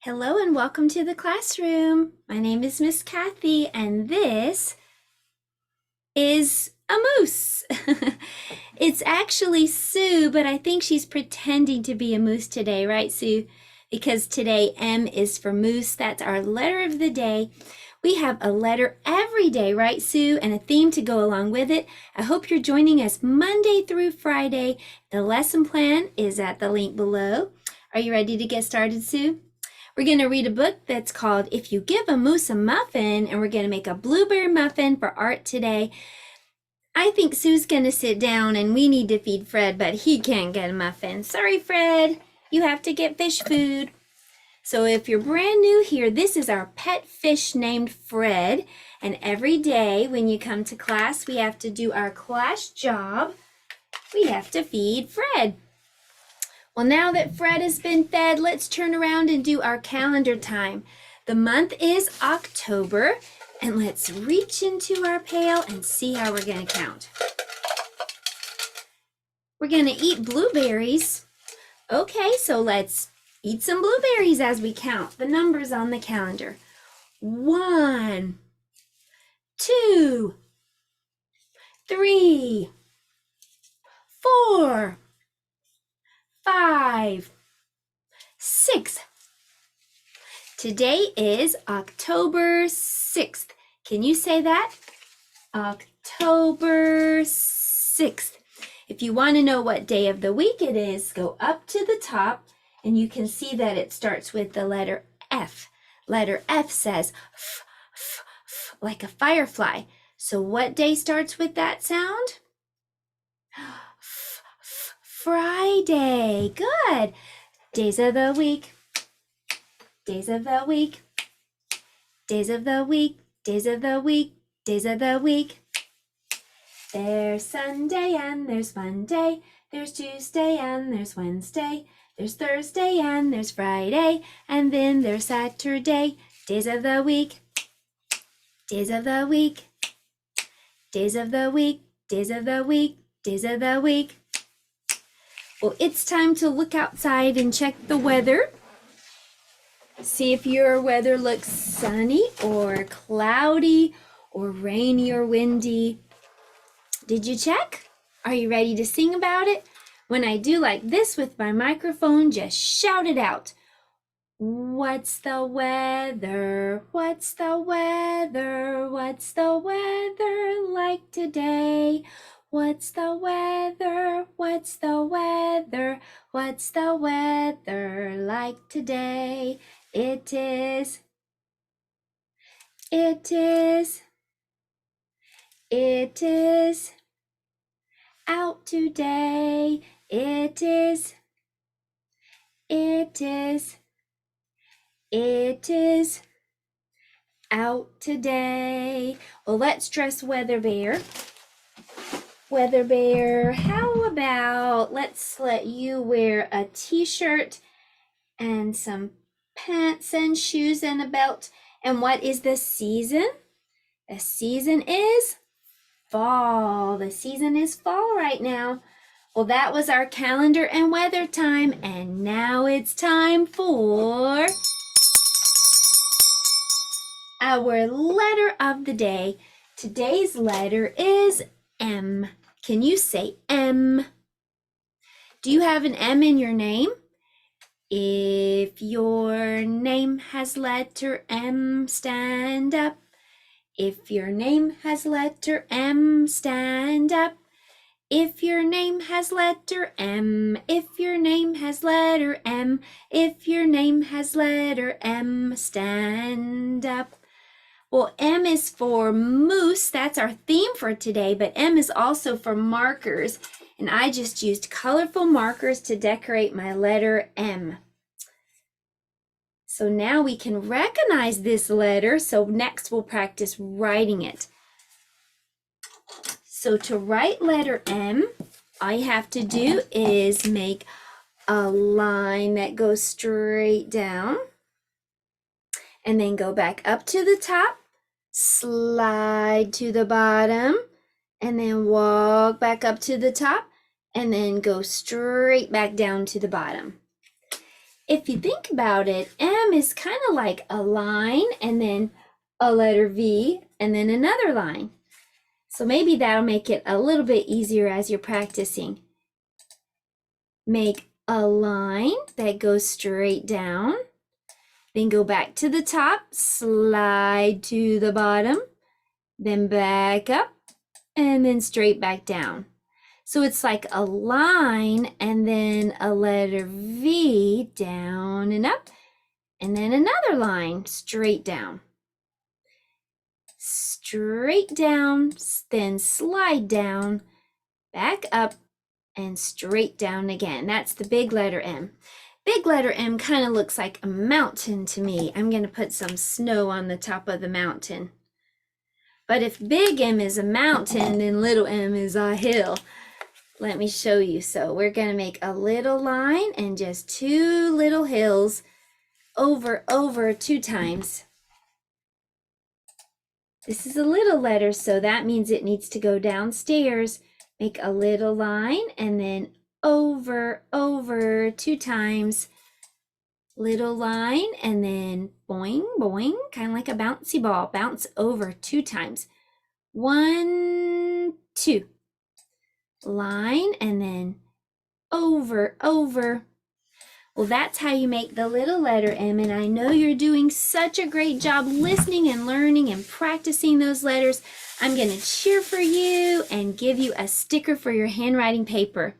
Hello and welcome to the classroom. My name is Miss Kathy and this is a moose. It's actually Sue, but I think she's pretending to be a moose today, right, Sue? Because today M is for moose. That's our letter of the day. We have a letter every day, right, Sue? And a theme to go along with it. I hope you're joining us Monday through Friday. The lesson plan is at the link below. Are you ready to get started, Sue? We're going to read a book that's called If You Give a Moose a Muffin, and we're going to make a blueberry muffin for art today. I think Sue's going to sit down and we need to feed Fred, but he can't get a muffin. Sorry, Fred. You have to get fish food. So if you're brand new here, this is our pet fish named Fred. And every day when you come to class, we have to do our class job. We have to feed Fred. Well, now that Fred has been fed, let's turn around and do our calendar time. The month is October, and let's reach into our pail and see how we're going to count. We're going to eat blueberries. Okay, so let's eat some blueberries as we count the numbers on the calendar. 1, 2, 3, 4, 5, 6. Today is October 6th. Can you say that? October 6th. If you want to know what day of the week it is, go up to the top and you can see that it starts with the letter F. Letter F says f, f, f, like a firefly. So what day starts with that sound? Friday. Good. Days of the week. Days of the week. Days of the week. Days of the week. Days of the week. There's Sunday and there's Monday. There's Tuesday and there's Wednesday. There's Thursday and there's Friday. And then there's Saturday. Days of the week. Days of the week. Days of the week. Days of the week. Days of the week. Well, it's time to look outside and check the weather. See if your weather looks sunny or cloudy or rainy or windy. Did you check? Are you ready to sing about it? When I do like this with my microphone, just shout it out. What's the weather? What's the weather? What's the weather like today? What's the weather? What's the weather? What's the weather like it is out today. It is out today. Well, let's dress Weather Bear. Weather Bear, how about let's let you wear a t-shirt and some pants and shoes and a belt. And what is the season? The season is fall. The season is fall right now. Well, that was our calendar and weather time, and now it's time for our letter of the day. Today's letter is M. Can you say M? Do you have an M in your name? If your name has letter M, stand up. If your name has letter M, stand up. If your name has letter M, if your name has letter M, if your name has letter M, stand up. Well, M is for moose. That's our theme for today, but M is also for markers. And I just used colorful markers to decorate my letter M. So now we can recognize this letter. So next we'll practice writing it. So to write letter M, all you have to do is make a line that goes straight down and then go back up to the top, slide to the bottom, and then walk back up to the top, and then go straight back down to the bottom. if you think about it, M is kind of like a line and then a letter V and then another line. So maybe that'll make it a little bit easier as you're practicing. Make a line that goes straight down, then go back to the top, slide to the bottom, then back up, and then straight back down. So it's like a line and then a letter V down and up, and then another line straight down. Straight down, then slide down, back up, and straight down again. That's the big letter M. Big letter M kind of looks like a mountain to me. I'm going to put some snow on the top of the mountain. But if big M is a mountain, then little m is a hill. Let me show you. So we're going to make a little line and just two little hills over 2 times. This is a little letter, so that means it needs to go downstairs. Make a little line and then over 2 times. Little line and then boing, boing, kind of like a bouncy ball. Bounce over 2 times. 1, 2. Line and then over. Well, that's how you make the little letter M, and I know you're doing such a great job listening and learning and practicing those letters. I'm going to cheer for you and give you a sticker for your handwriting paper.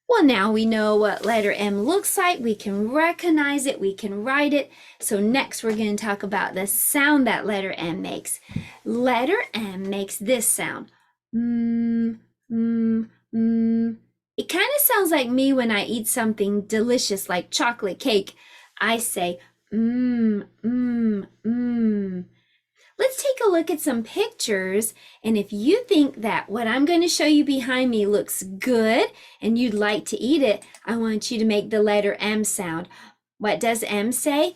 Well, now we know what letter M looks like. We can recognize it. We can write it. So next we're going to talk about the sound that letter M makes. Letter M makes this sound. It kind of sounds like me when I eat something delicious like chocolate cake. I say, Let's take a look at some pictures, and if you think that what I'm going to show you behind me looks good and you'd like to eat it, I want you to make the letter M sound. What does M say?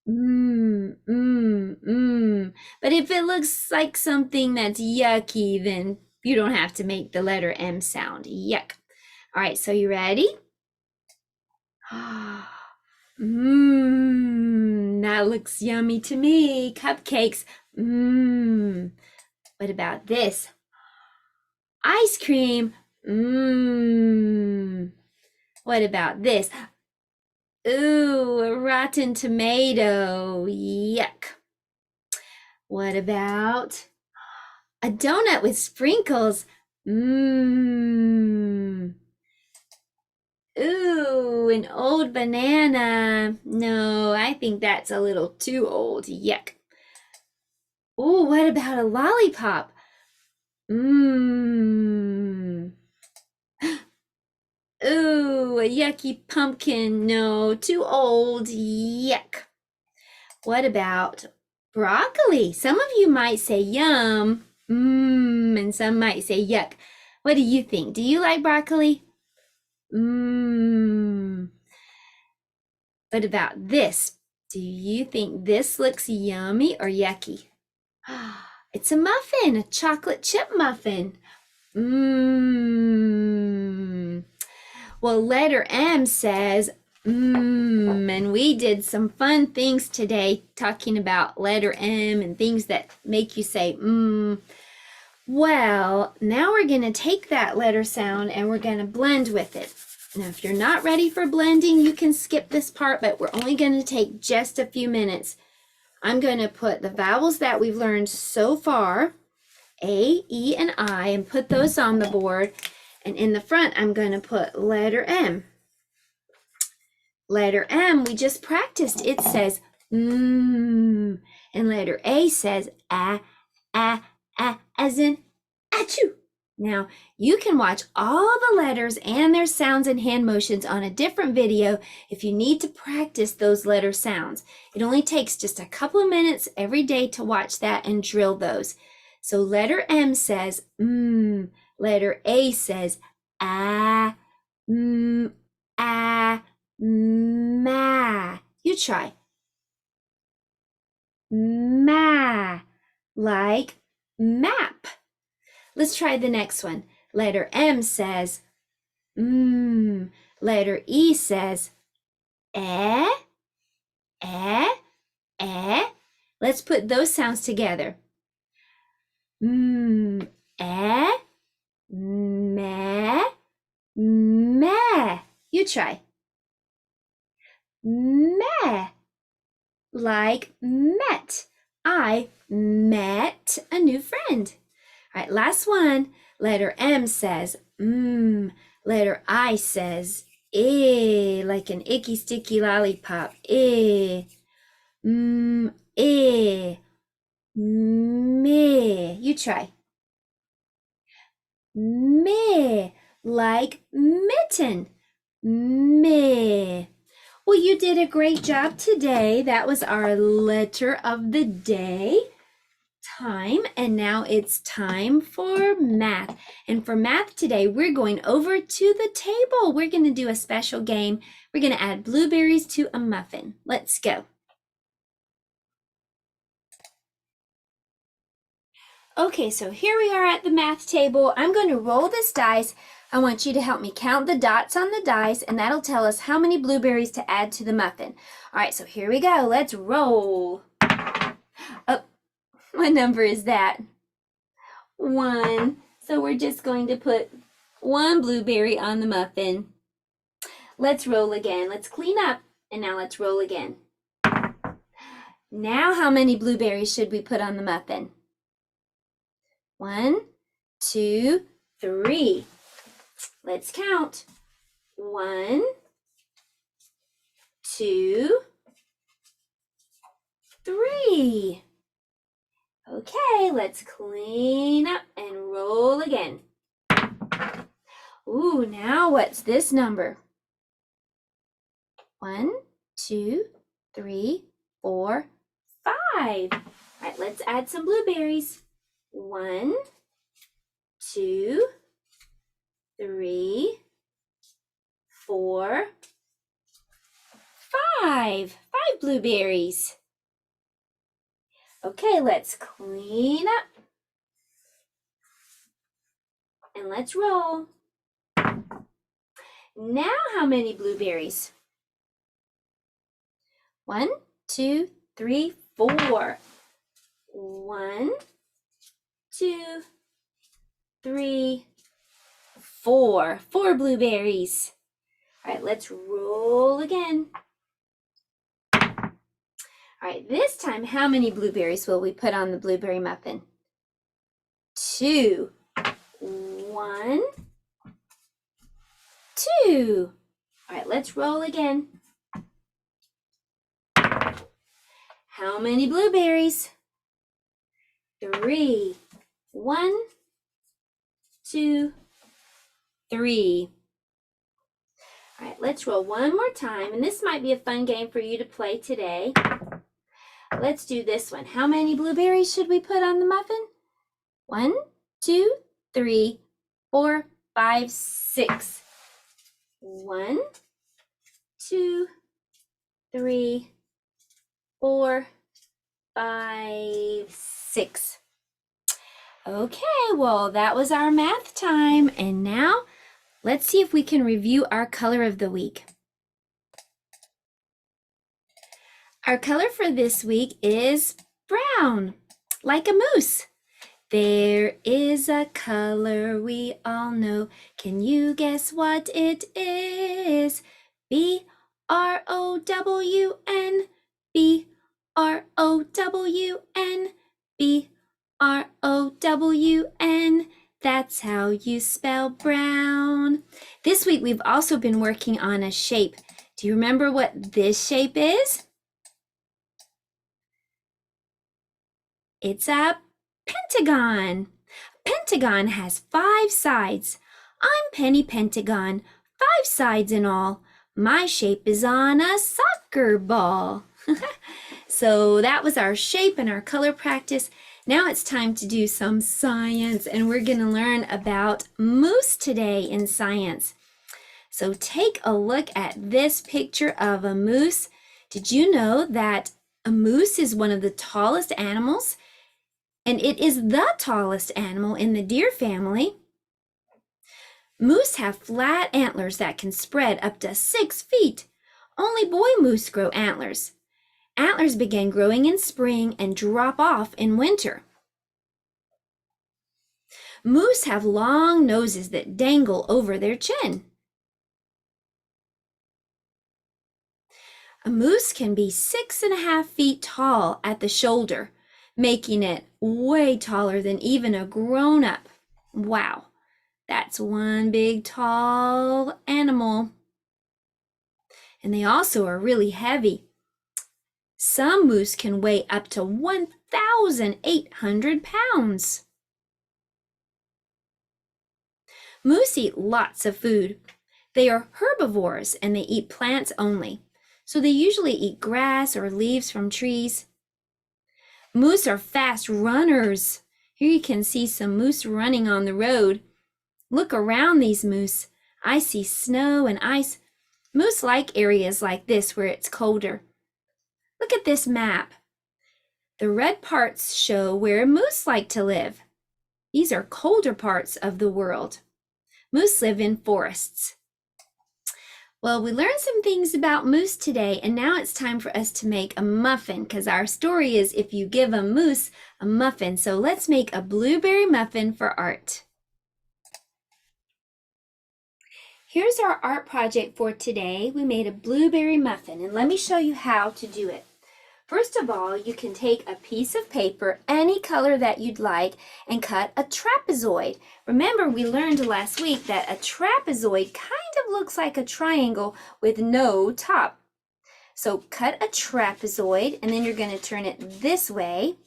But if it looks like something that's yucky, then you don't have to make the letter M sound. Yuck. All right, so you ready? That looks yummy to me. Cupcakes. What about this? Ice cream. What about this? Ooh, a rotten tomato. Yuck. What about a donut with sprinkles? Ooh, an old banana. No, I think that's a little too old. Yuck. Ooh, what about a lollipop? Ooh, a yucky pumpkin. No, too old. Yuck. What about broccoli? Some of you might say yum. And some might say yuck. What do you think? Do you like broccoli? What about this? Do you think this looks yummy or yucky? It's a muffin, a chocolate chip muffin. Well, letter M says and we did some fun things today talking about letter M and things that make you say Well, now we're going to take that letter sound and we're going to blend with it. Now, if you're not ready for blending, you can skip this part, but we're only going to take just a few minutes. I'm going to put the vowels that we've learned so far, A, E, and I, and put those on the board. And in the front, I'm going to put letter M. Letter M, we just practiced. It says and letter A says as in achoo. Now, you can watch all the letters and their sounds and hand motions on a different video if you need to practice those letter sounds. It only takes just a couple of minutes every day to watch that and drill those. So letter M says letter A says ma. You try. Ma, like map. Let's try the next one. Letter M says letter E says eh, eh, eh. Let's put those sounds together. Eh, meh, meh. You try. Meh, like met. I met a new friend. All right, last one. Letter M says Letter I says like an icky sticky lollipop. Me. You try. Me, like mitten. Me. Well, you did a great job today. That was our letter of the day time. And now it's time for math. And for math today, we're going over to the table. We're going to do a special game. We're going to add blueberries to a muffin. Let's go. Okay, so here we are at the math table. I'm going to roll this dice. I want you to help me count the dots on the dice, and that'll tell us how many blueberries to add to the muffin. All right, so here we go. Let's roll. Oh, what number is that? 1. So we're just going to put 1 blueberry on the muffin. Let's roll again. Let's clean up, and now let's roll again. Now how many blueberries should we put on the muffin? 1, 2, 3. Let's count. 1, 2, 3. Okay, let's clean up and roll again. Ooh, now what's this number? 1, 2, 3, 4, 5. All right, let's add some blueberries. 1, 2, 3, 4, 5. 5 blueberries. Okay, let's clean up. And let's roll. Now how many blueberries? 1, 2, 3, 4. 1, 2, 3, 4. 4 blueberries. All right, let's roll again. All right, this time, how many blueberries will we put on the blueberry muffin? 2. 1, 2. All right, let's roll again. How many blueberries? 3. 1, 2, 3. All right, let's roll one more time, and this might be a fun game for you to play today. Let's do this one. How many blueberries should we put on the muffin? 1, 2, 3, 4, 5, 6. 1, 2, 3, 4, 5, 6. Okay, well, that was our math time. And now let's see if we can review our color of the week. Our color for this week is brown, like a moose. There is a color we all know. Can you guess what it is? B-R-O-W-N, B-R-O-W-N, B-R-O-W-N. That's how you spell brown. This week we've also been working on a shape. Do you remember what this shape is? It's a pentagon. Pentagon has 5 sides. I'm Penny Pentagon, 5 sides in all. My shape is on a soccer ball. So that was our shape and our color practice. Now it's time to do some science, and we're going to learn about moose today in science. So take a look at this picture of a moose. Did you know that a moose is one of the tallest animals? And it is the tallest animal in the deer family. Moose have flat antlers that can spread up to 6 feet. Only boy moose grow antlers. Antlers begin growing in spring and drop off in winter. Moose have long noses that dangle over their chin. A moose can be 6.5 feet tall at the shoulder, making it way taller than even a grown-up. Wow, that's one big tall animal. And they also are really heavy. Some moose can weigh up to 1,800 pounds. Moose eat lots of food. They are herbivores and they eat plants only. So they usually eat grass or leaves from trees. Moose are fast runners. Here you can see some moose running on the road. Look around these moose. I see snow and ice. Moose like areas like this where it's colder. Look at this map. The red parts show where moose like to live. These are colder parts of the world. Moose live in forests. Well, we learned some things about moose today, and now it's time for us to make a muffin, because our story is if you give a moose a muffin. So let's make a blueberry muffin for art. Here's our art project for today. We made a blueberry muffin, and let me show you how to do it. First of all, you can take a piece of paper, any color that you'd like, and cut a trapezoid. Remember, we learned last week that a trapezoid kind of looks like a triangle with no top. So cut a trapezoid, and then you're going to turn it this way.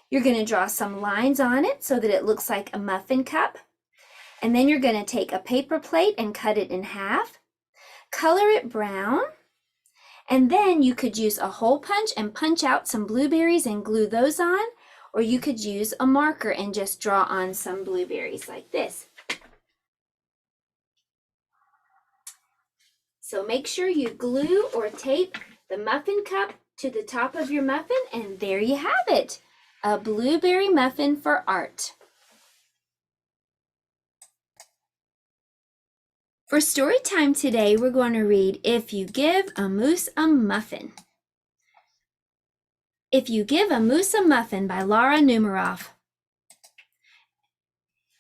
You're going to draw some lines on it so that it looks like a muffin cup. And then you're going to take a paper plate and cut it in half. Color it brown. And then you could use a hole punch and punch out some blueberries and glue those on, or you could use a marker and just draw on some blueberries like this. So make sure you glue or tape the muffin cup to the top of your muffin, and there you have it, a blueberry muffin for art. For story time today, we're going to read If You Give a Moose a Muffin. If You Give a Moose a Muffin by Laura Numeroff.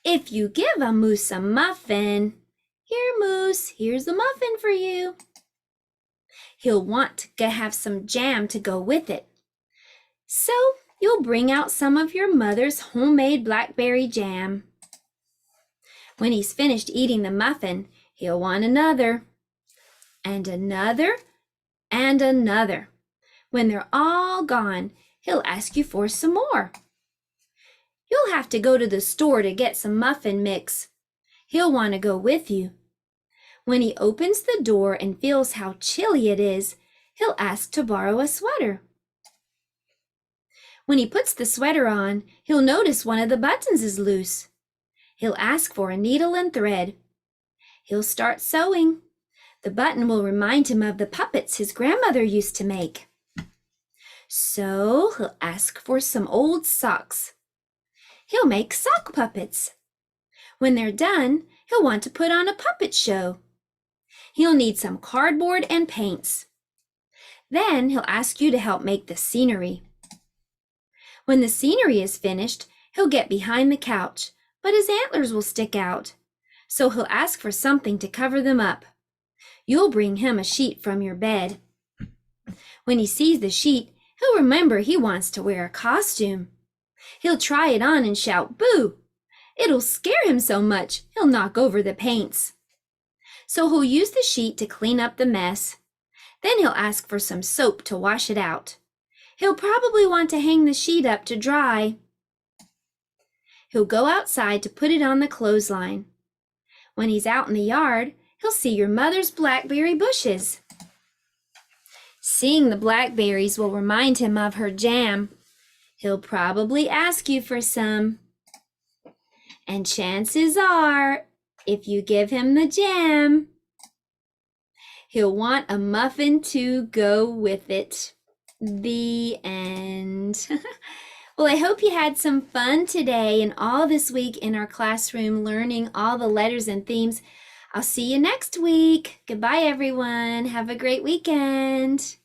If you give a moose a muffin, here moose, here's a muffin for you. He'll want to have some jam to go with it. So you'll bring out some of your mother's homemade blackberry jam. When he's finished eating the muffin, he'll want another, and another, and another. When they're all gone, he'll ask you for some more. You'll have to go to the store to get some muffin mix. He'll want to go with you. When he opens the door and feels how chilly it is, he'll ask to borrow a sweater. When he puts the sweater on, he'll notice one of the buttons is loose. He'll ask for a needle and thread. He'll start sewing. The button will remind him of the puppets his grandmother used to make. So he'll ask for some old socks. He'll make sock puppets. When they're done, he'll want to put on a puppet show. He'll need some cardboard and paints. Then he'll ask you to help make the scenery. When the scenery is finished, he'll get behind the couch, but his antlers will stick out. So he'll ask for something to cover them up. You'll bring him a sheet from your bed. When he sees the sheet, he'll remember he wants to wear a costume. He'll try it on and shout, "Boo!" It'll scare him so much, he'll knock over the paints. So he'll use the sheet to clean up the mess. Then he'll ask for some soap to wash it out. He'll probably want to hang the sheet up to dry. He'll go outside to put it on the clothesline. When he's out in the yard, he'll see your mother's blackberry bushes. Seeing the blackberries will remind him of her jam. He'll probably ask you for some. And chances are, if you give him the jam, he'll want a muffin to go with it. The end. Well, I hope you had some fun today and all this week in our classroom learning all the letters and themes. I'll see you next week. Goodbye, everyone. Have a great weekend.